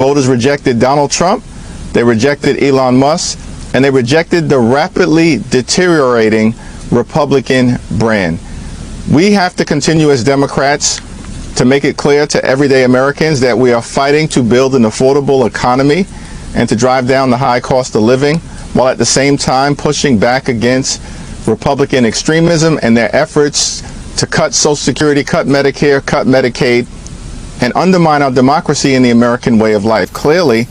Voters rejected Donald Trump, they rejected Elon Musk, and they rejected the rapidly deteriorating Republican brand. We have to continue as Democrats to make it clear to everyday Americans that we are fighting to build an affordable economy and to drive down the high cost of living, while at the same time pushing back against Republican extremism and their efforts to cut Social Security, cut Medicare, cut Medicaid, and undermine our democracy and the American way of life. Clearly,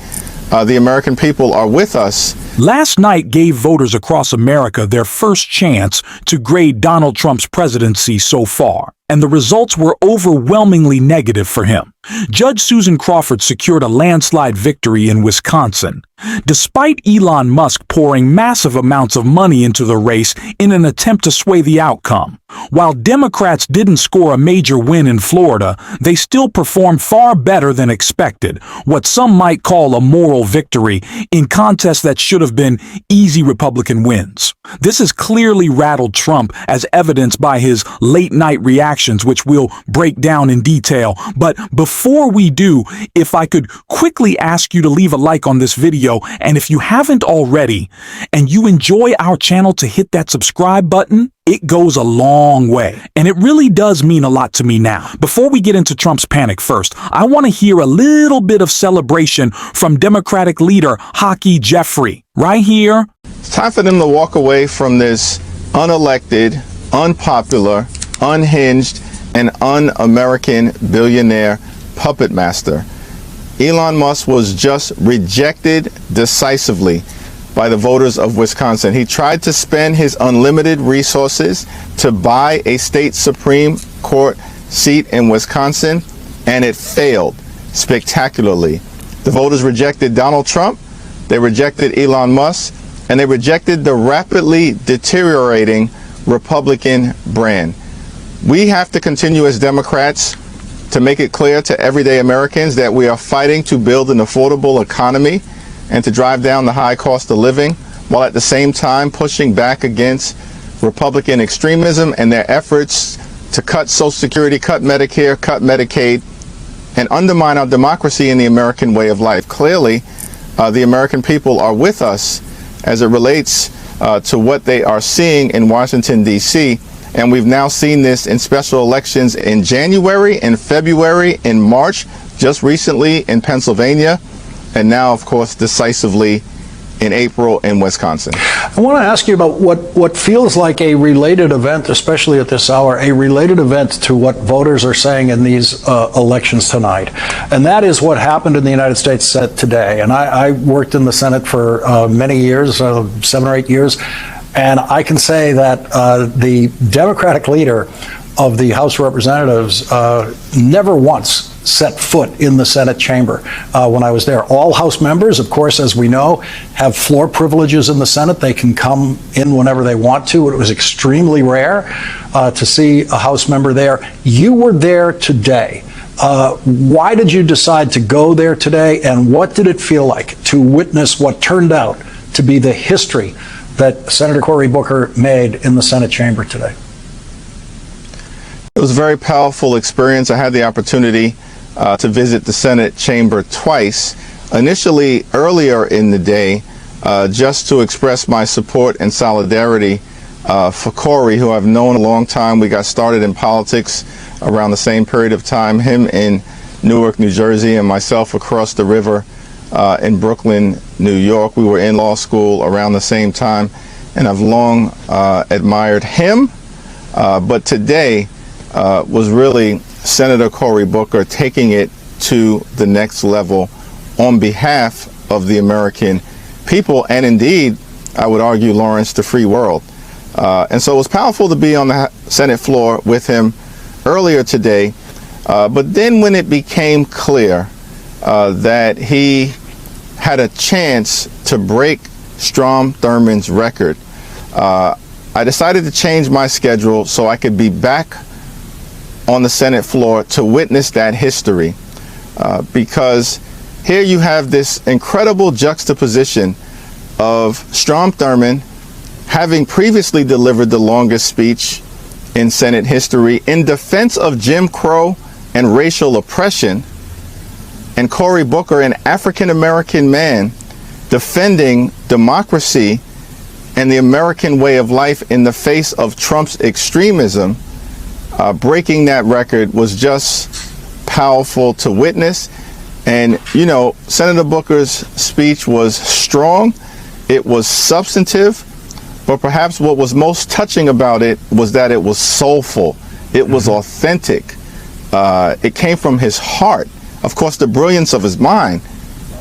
the American people are with us. Last night gave voters across America their first chance to grade Donald Trump's presidency so far, and the results were overwhelmingly negative for him. Judge Susan Crawford secured a landslide victory in Wisconsin, despite Elon Musk pouring massive amounts of money into the race in an attempt to sway the outcome. While Democrats didn't score a major win in Florida, they still performed far better than expected, what some might call a moral victory in contests that should have been easy Republican wins. This has clearly rattled Trump, as evidenced by his late-night reactions, which we'll break down in detail. But before we do, if I could quickly ask you to leave a like on this video, and if you haven't already, and you enjoy our channel, to hit that subscribe button. It goes a long way, and it really does mean a lot to me now. Before we get into Trump's panic first, I want to hear a little bit of celebration from Democratic leader Hakeem Jeffries. Right here. It's time for them to walk away from this unelected, unpopular, unhinged, and un-American billionaire puppet master. Elon Musk was just rejected decisively by the voters of Wisconsin. He tried to spend his unlimited resources to buy a state Supreme Court seat in Wisconsin, and it failed spectacularly. The voters rejected Donald Trump, they rejected Elon Musk, and they rejected the rapidly deteriorating Republican brand. We have to continue as Democrats to make it clear to everyday Americans that we are fighting to build an affordable economy and to drive down the high cost of living, while at the same time pushing back against Republican extremism and their efforts to cut Social Security, cut Medicare, cut Medicaid, and undermine our democracy and the American way of life. Clearly, the American people are with us as it relates to what they are seeing in Washington, D.C., and we've now seen this in special elections in January, in February, in March, just recently in Pennsylvania, and now, of course, decisively in April in Wisconsin. I want to ask you about what feels like a related event, especially at this hour, a related event to what voters are saying in these elections tonight. And that is what happened in the United States Senate today. And I worked in the Senate for many years, 7 or 8 years, and I can say that the Democratic leader of the House of Representatives never once set foot in the Senate chamber when I was there. All House members, of course, as we know, have floor privileges in the Senate. They can come in whenever they want to. It was extremely rare to see a House member there. You were there today. Why did you decide to go there today, and what did it feel like to witness what turned out to be the history that Senator Cory Booker made in the Senate chamber today? It was a very powerful experience. I had the opportunity to visit the Senate chamber twice. Initially, earlier in the day, just to express my support and solidarity for Cory, who I've known a long time. We got started in politics around the same period of time, him in Newark, New Jersey, and myself across the river in Brooklyn, New York. We were in law school around the same time, and I've long admired him. But today was really Senator Cory Booker taking it to the next level on behalf of the American people, and indeed, I would argue, Lawrence, the free world. And so it was powerful to be on the Senate floor with him earlier today. But then when it became clear that he had a chance to break Strom Thurmond's record, I decided to change my schedule so I could be back on the Senate floor to witness that history, because here you have this incredible juxtaposition of Strom Thurmond having previously delivered the longest speech in Senate history in defense of Jim Crow and racial oppression, and Cory Booker, an African-American man defending democracy and the American way of life in the face of Trump's extremism, breaking that record was just powerful to witness. And, you know, Senator Booker's speech was strong, it was substantive, but perhaps what was most touching about it was that it was soulful, it was authentic, it came from his heart. Of course, the brilliance of his mind,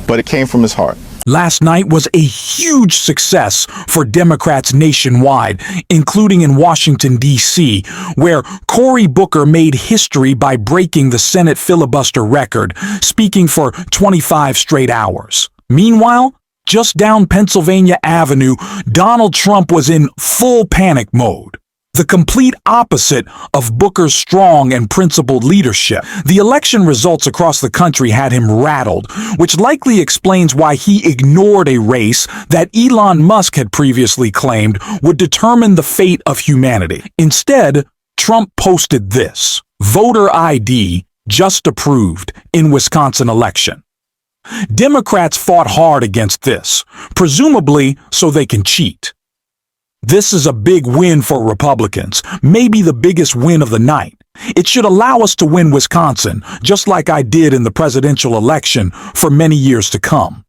but it came from his heart. Last night was a huge success for Democrats nationwide, including in Washington, D.C., where Cory Booker made history by breaking the Senate filibuster record, speaking for 25 straight hours. Meanwhile, just down Pennsylvania Avenue, Donald Trump was in full panic mode. The complete opposite of Booker's strong and principled leadership. The election results across the country had him rattled, which likely explains why he ignored a race that Elon Musk had previously claimed would determine the fate of humanity. Instead, Trump posted this: voter ID just approved in Wisconsin election. Democrats fought hard against this, presumably so they can cheat. This is a big win for Republicans, maybe the biggest win of the night. It should allow us to win Wisconsin, just like I did in the presidential election, for many years to come.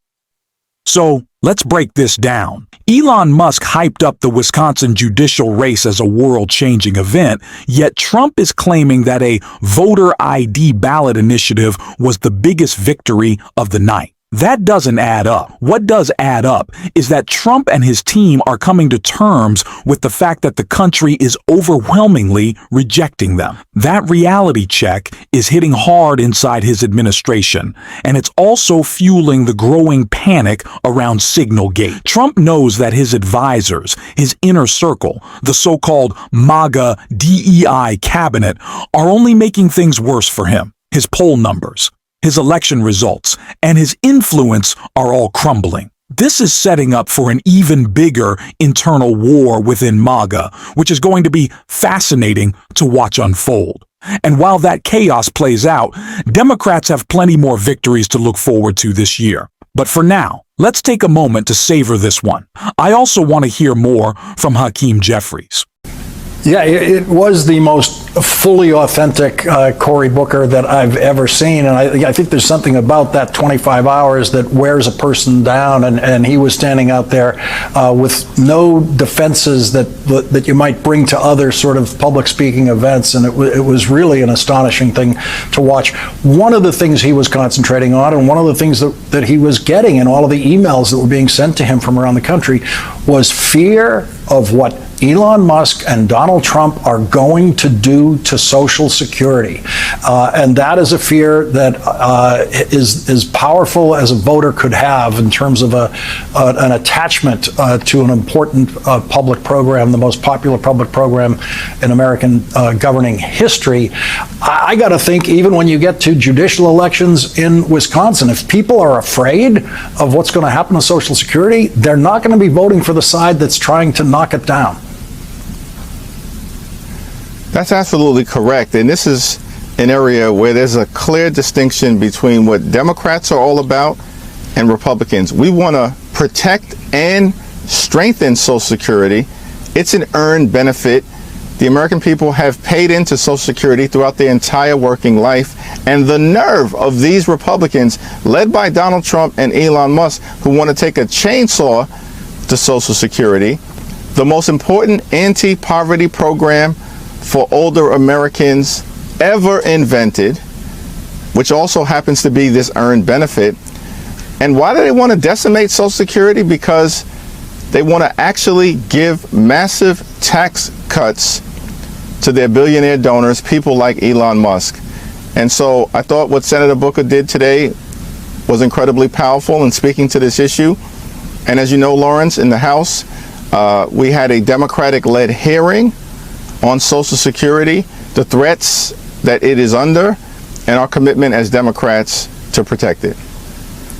So, let's break this down. Elon Musk hyped up the Wisconsin judicial race as a world-changing event, yet Trump is claiming that a voter ID ballot initiative was the biggest victory of the night. That doesn't add up. What does add up is that Trump and his team are coming to terms with the fact that the country is overwhelmingly rejecting them. That reality check is hitting hard inside his administration, and it's also fueling the growing panic around Signalgate. Trump knows that his advisors, his inner circle, the so-called MAGA DEI cabinet, are only making things worse for him. His poll numbers, his election results, and his influence are all crumbling. This is setting up for an even bigger internal war within MAGA, which is going to be fascinating to watch unfold. And while that chaos plays out, Democrats have plenty more victories to look forward to this year. But for now, let's take a moment to savor this one. I also want to hear more from Hakeem Jeffries. Yeah, it was the most fully authentic Cory Booker that I've ever seen, and I think there's something about that 25 hours that wears a person down, and he was standing out there with no defenses that you might bring to other sort of public speaking events, and it was really an astonishing thing to watch. One of the things he was concentrating on, and one of the things that he was getting in all of the emails that were being sent to him from around the country, was fear of what Elon Musk and Donald Trump are going to do to Social Security. And that is a fear that is as powerful as a voter could have in terms of an attachment to an important public program, the most popular public program in American governing history. I got to think, even when you get to judicial elections in Wisconsin, if people are afraid of what's going to happen to Social Security, they're not going to be voting for the side that's trying to knock it down. That's absolutely correct. And this is an area where there's a clear distinction between what Democrats are all about and Republicans. We want to protect and strengthen Social Security. It's an earned benefit. The American people have paid into Social Security throughout their entire working life. And the nerve of these Republicans, led by Donald Trump and Elon Musk, who want to take a chainsaw to Social Security, the most important anti-poverty program for older Americans ever invented, which also happens to be this earned benefit. And why do they want to decimate Social Security? Because they want to actually give massive tax cuts to their billionaire donors, people like Elon Musk. And so I thought what Senator Booker did today was incredibly powerful in speaking to this issue. And as you know, Lawrence, in the House, we had a Democratic-led hearing on Social Security, the threats that it is under, and our commitment as Democrats to protect it.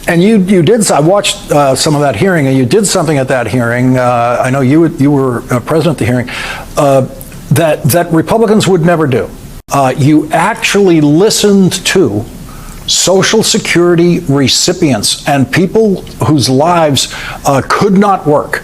And you did. I watched some of that hearing, and you did something at that hearing. I know you were present at the hearing. That Republicans would never do. You actually listened to Social Security recipients and people whose lives could not work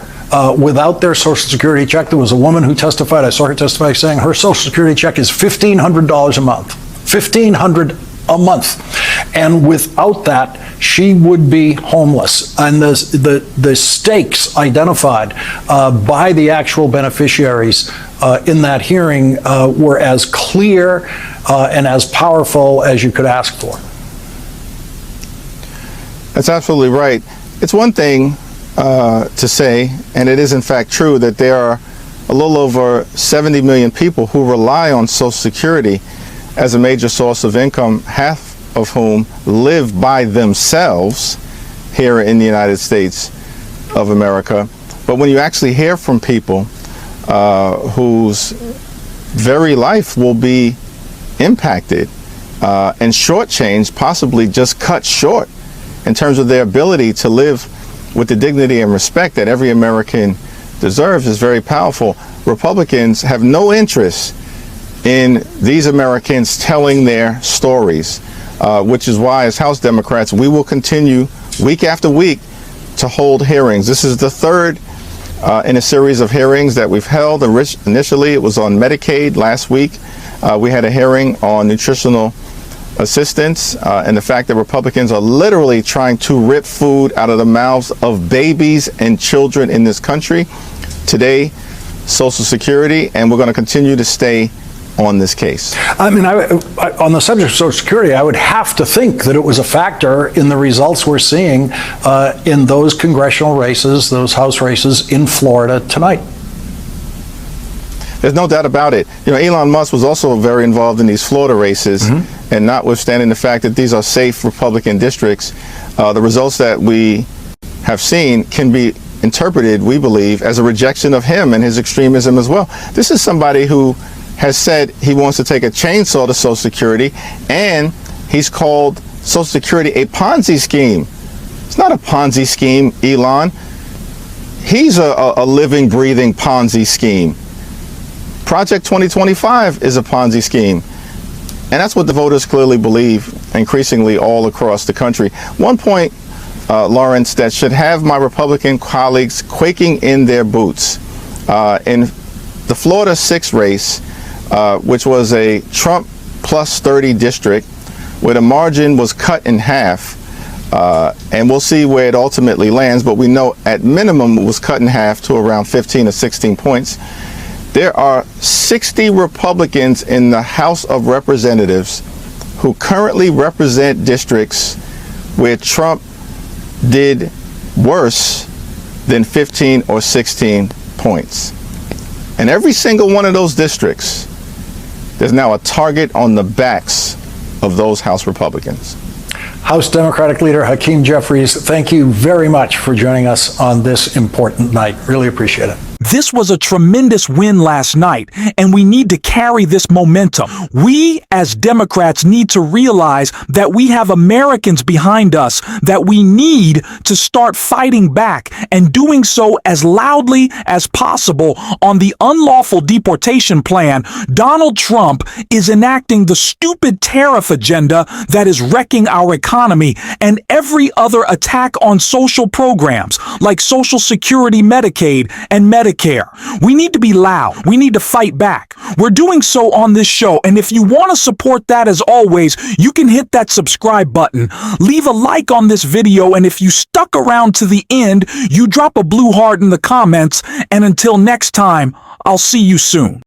without their Social Security check. There was a woman who testified, I saw her testify, saying her Social Security check is $1,500 a month. $1,500 a month. And without that, she would be homeless. And the stakes identified by the actual beneficiaries in that hearing were as clear and as powerful as you could ask for. That's absolutely right. It's one thing to say, and it is in fact true, that there are a little over 70 million people who rely on Social Security as a major source of income, half of whom live by themselves here in the United States of America. But when you actually hear from people whose very life will be impacted and shortchanged, possibly just cut short in terms of their ability to live with the dignity and respect that every American deserves, is very powerful. Republicans have no interest in these Americans telling their stories, which is why as House Democrats, we will continue week after week to hold hearings. This is the third in a series of hearings that we've held. Initially, it was on Medicaid last week. We had a hearing on nutritional assistance and the fact that Republicans are literally trying to rip food out of the mouths of babies and children in this country. Today, Social Security, and we're going to continue to stay on this case. I mean, on the subject of Social Security, I would have to think that it was a factor in the results we're seeing in those congressional races, those House races in Florida tonight. There's no doubt about it. You know, Elon Musk was also very involved in these Florida races, and notwithstanding the fact that these are safe Republican districts, the results that we have seen can be interpreted, we believe, as a rejection of him and his extremism as well. This is somebody who has said he wants to take a chainsaw to Social Security, and he's called Social Security a Ponzi scheme. It's not a Ponzi scheme, Elon. He's a living, breathing Ponzi scheme. Project 2025 is a Ponzi scheme. And that's what the voters clearly believe, increasingly all across the country. One point, Lawrence, that should have my Republican colleagues quaking in their boots. In the Florida 6 race, which was a Trump plus 30 district, where the margin was cut in half, and we'll see where it ultimately lands, but we know at minimum it was cut in half to around 15 or 16 points. There are 60 Republicans in the House of Representatives who currently represent districts where Trump did worse than 15 or 16 points. And every single one of those districts, there's now a target on the backs of those House Republicans. House Democratic Leader Hakeem Jeffries, thank you very much for joining us on this important night. Really appreciate it. This was a tremendous win last night, and we need to carry this momentum. We, as Democrats, need to realize that we have Americans behind us that we need to start fighting back and doing so as loudly as possible on the unlawful deportation plan. Donald Trump is enacting the stupid tariff agenda that is wrecking our economy, and every other attack on social programs like Social Security, Medicaid, and Medicare. We need to be loud. We need to fight back. We're doing so on this show, and if you want to support that, as always, you can hit that subscribe button, leave a like on this video, and if you stuck around to the end, you drop a blue heart in the comments, and until next time, I'll see you soon.